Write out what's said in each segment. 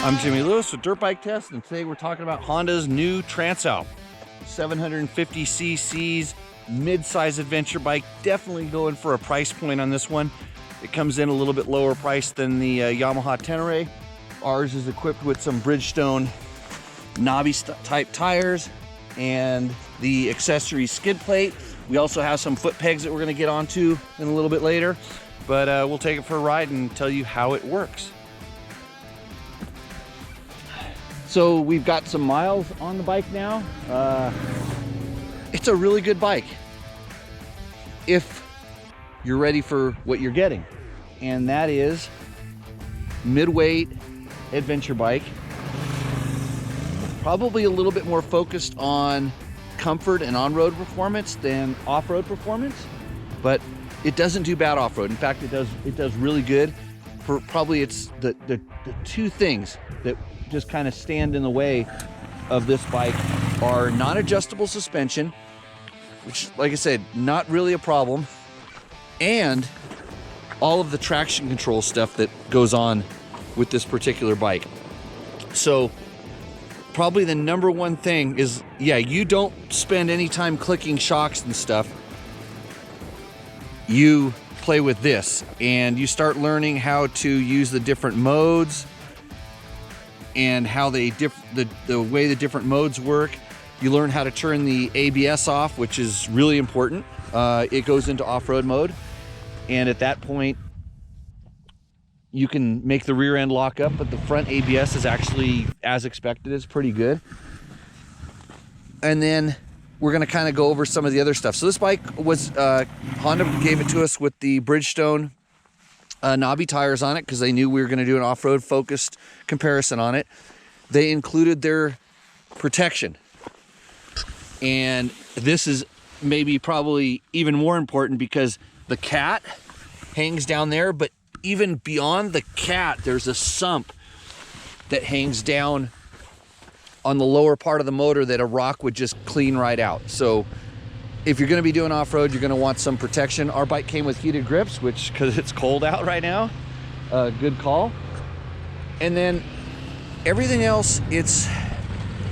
I'm Jimmy Lewis with Dirt Bike Test, and today we're talking about Honda's new Transalp. 750 cc's, mid-size adventure bike. Definitely going for a price point on this one. It comes in a little bit lower price than the Yamaha Tenere. Ours is equipped with some Bridgestone knobby type tires and the accessory skid plate. We also have some foot pegs that we're going to get onto in a little bit later, but we'll take it for a ride and tell you how it works. So we've got some miles on the bike now. It's a really good bike if you're ready for what you're getting, and that is mid-weight adventure bike, probably a little bit more focused on comfort and on-road performance than off-road performance, but it doesn't do bad off-road. In fact, it does really good. For probably it's the two things that just kind of stand in the way of this bike are non-adjustable suspension, which, like I said, not really a problem, and all of the traction control stuff that goes on with this particular bike. So probably the number one thing is, yeah, you don't spend any time clicking shocks and stuff. You play with this and you start learning how to use the different modes and how they the way the different modes work. You learn how to turn the ABS off, which is really important. It goes into off-road mode, and at that point you can make the rear end lock up, but the front ABS is actually, as expected, is pretty good. And then we're going to kind of go over some of the other stuff. So this bike was Honda gave it to us with the Bridgestone knobby tires on it because they knew we were going to do an off-road focused comparison on it. They included their protection, and this is maybe probably even more important because the cat hangs down there, but even beyond the cat there's a sump that hangs down on the lower part of the motor that a rock would just clean right out. So if you're going to be doing off-road, you're going to want some protection. Our bike came with heated grips, which, because it's cold out right now, good call. And then everything else, it's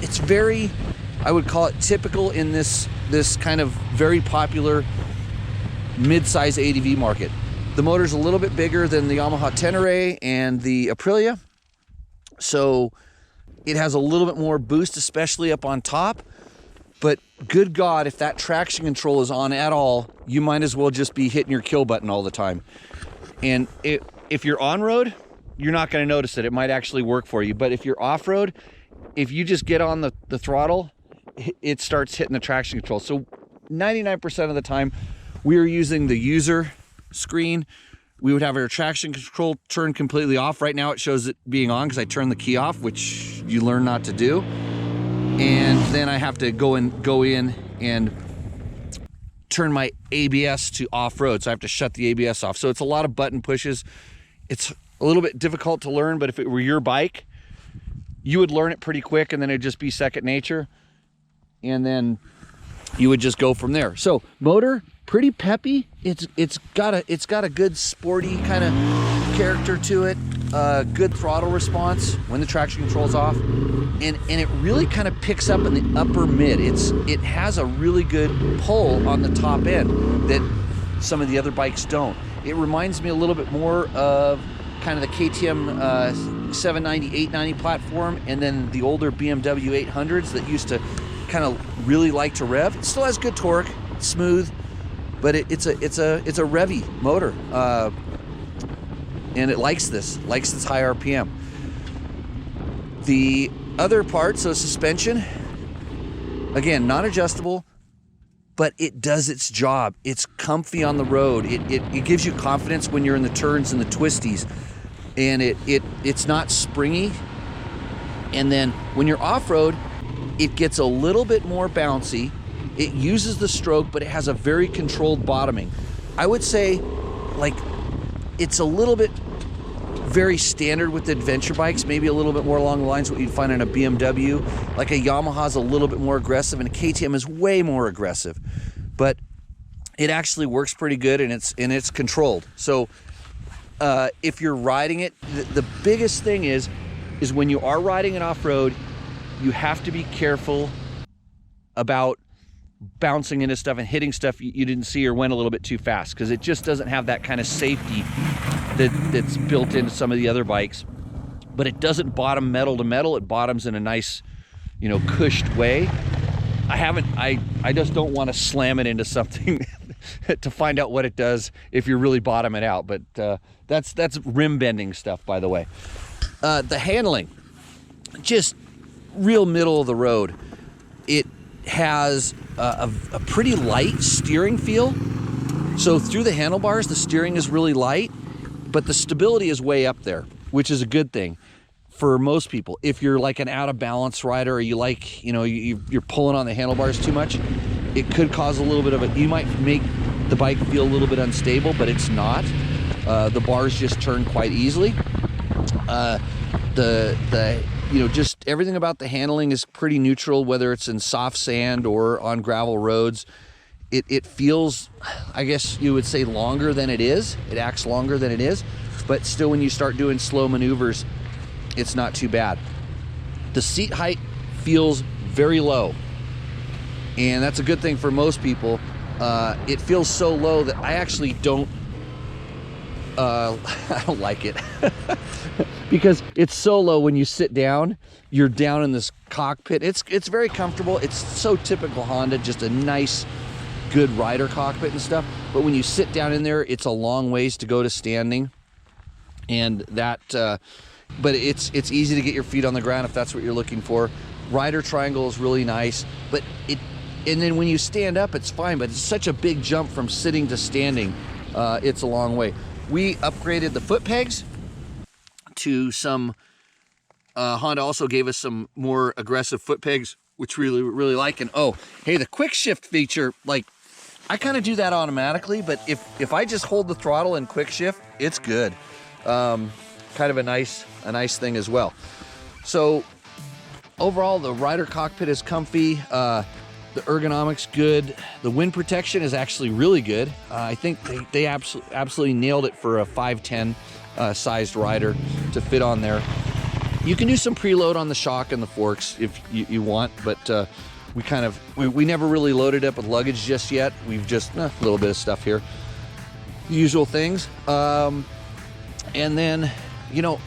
very, I would call it typical in this kind of very popular mid-size ADV market. The motor's a little bit bigger than the Yamaha Tenere and the Aprilia, so it has a little bit more boost, especially up on top. But good God, if that traction control is on at all, you might as well just be hitting your kill button all the time. And if you're on-road, you're not going to notice it. It might actually work for you. But if you're off-road, if you just get on the throttle, it starts hitting the traction control. So 99% of the time, we are using the user screen. We would have our traction control turned completely off. Right now it shows it being on because I turned the key off, which you learn not to do. And then I have to go in and turn my ABS to off-road. So I have to shut the ABS off. So it's a lot of button pushes. It's a little bit difficult to learn, but if it were your bike, you would learn it pretty quick, and then it'd just be second nature. And then you would just go from there. So motor, pretty peppy. It's got a good sporty kind of character to it. Good throttle response when the traction control's off, and it really kind of picks up in the upper mid. It has a really good pull on the top end that some of the other bikes don't. It reminds me a little bit more of kind of the KTM 790, 890 platform, and then the older BMW 800s that used to kind of really like to rev. It still has good torque, smooth, but it's a revvy motor. And it likes its high RPM. The other part, so suspension, again, non-adjustable, but it does its job. It's comfy on the road. It gives you confidence when you're in the turns and the twisties, and it's not springy. And then when you're off-road, it gets a little bit more bouncy. It uses the stroke, but it has a very controlled bottoming. I would say, like, it's a little bit very standard with the adventure bikes, maybe a little bit more along the lines of what you'd find in a BMW. Like a Yamaha's a little bit more aggressive, and a KTM is way more aggressive. But it actually works pretty good, and it's controlled. So if you're riding it, the biggest thing is is when you are riding it off-road, you have to be careful about bouncing into stuff and hitting stuff you didn't see or went a little bit too fast, because it just doesn't have that kind of safety that's built into some of the other bikes. But it doesn't bottom metal to metal. It bottoms in a nice, you know, cushed way. I just don't want to slam it into something to find out what it does if you really bottom it out. But that's rim bending stuff, by the way. The handling, just real middle of the road. It has a pretty light steering feel. So through the handlebars, the steering is really light, but the stability is way up there, which is a good thing for most people. If you're like an out of balance rider, or you like, you know, you're pulling on the handlebars too much, it could cause a little bit of a, you might make the bike feel a little bit unstable, but it's not. The bars just turn quite easily. You know, just everything about the handling is pretty neutral, whether it's in soft sand or on gravel roads. It feels, I guess you would say, longer than it is. It acts longer than it is, but still, when you start doing slow maneuvers, it's not too bad. The seat height feels very low, and that's a good thing for most people. It feels so low that I actually don't I don't like it because it's so low. When you sit down, you're down in this cockpit. It's very comfortable. It's so typical Honda, just a nice, good rider cockpit and stuff. But when you sit down in there, it's a long ways to go to standing, and that but it's easy to get your feet on the ground if that's what you're looking for. Rider triangle is really nice, but and then when you stand up, it's fine, but it's such a big jump from sitting to standing. It's a long way. We upgraded the foot pegs to some, Honda also gave us some more aggressive foot pegs, which we really like. And oh, hey, the quick shift feature, like, I kind of do that automatically, but if I just hold the throttle and quick shift, it's good. Kind of a nice thing as well. So overall, the rider cockpit is comfy. The ergonomics good. The wind protection is actually really good. I think they absolutely nailed it for a 5'10" sized rider to fit on there. You can do some preload on the shock and the forks if you want, but we never really loaded up with luggage just yet. We've just a little bit of stuff here, usual things. And then, you know,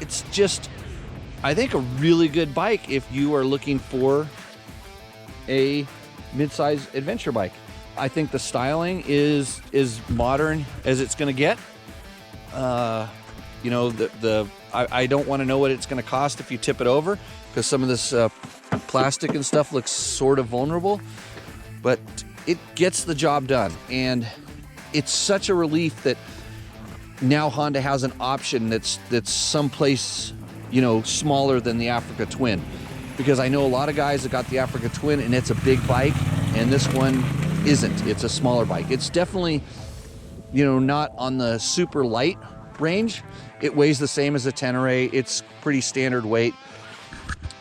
it's just, I think, a really good bike if you are looking for a mid-size adventure bike. I think the styling is modern as it's going to get. You know, I don't want to know what it's going to cost if you tip it over, because some of this plastic and stuff looks sort of vulnerable, but it gets the job done. And it's such a relief that now Honda has an option that's someplace, you know, smaller than the Africa Twin. Because I know a lot of guys that got the Africa Twin and it's a big bike, and this one isn't. It's a smaller bike. It's definitely, you know, not on the super light range. It weighs the same as a Tenere. It's pretty standard weight.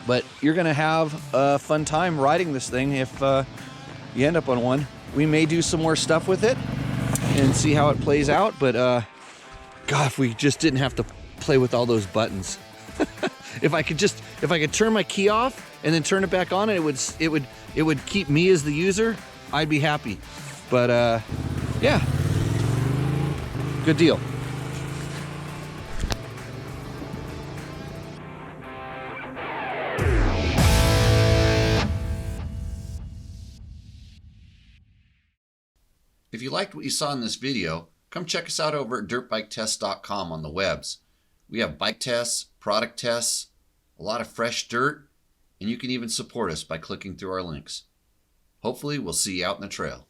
But you're gonna have a fun time riding this thing if you end up on one. We may do some more stuff with it and see how it plays out, but God, if we just didn't have to play with all those buttons. If I could turn my key off and then turn it back on, and it would keep me as the user, I'd be happy. But yeah, good deal. If you liked what you saw in this video, come check us out over at dirtbiketest.com on the webs. We have bike tests, product tests, a lot of fresh dirt, and you can even support us by clicking through our links. Hopefully, we'll see you out in the trail.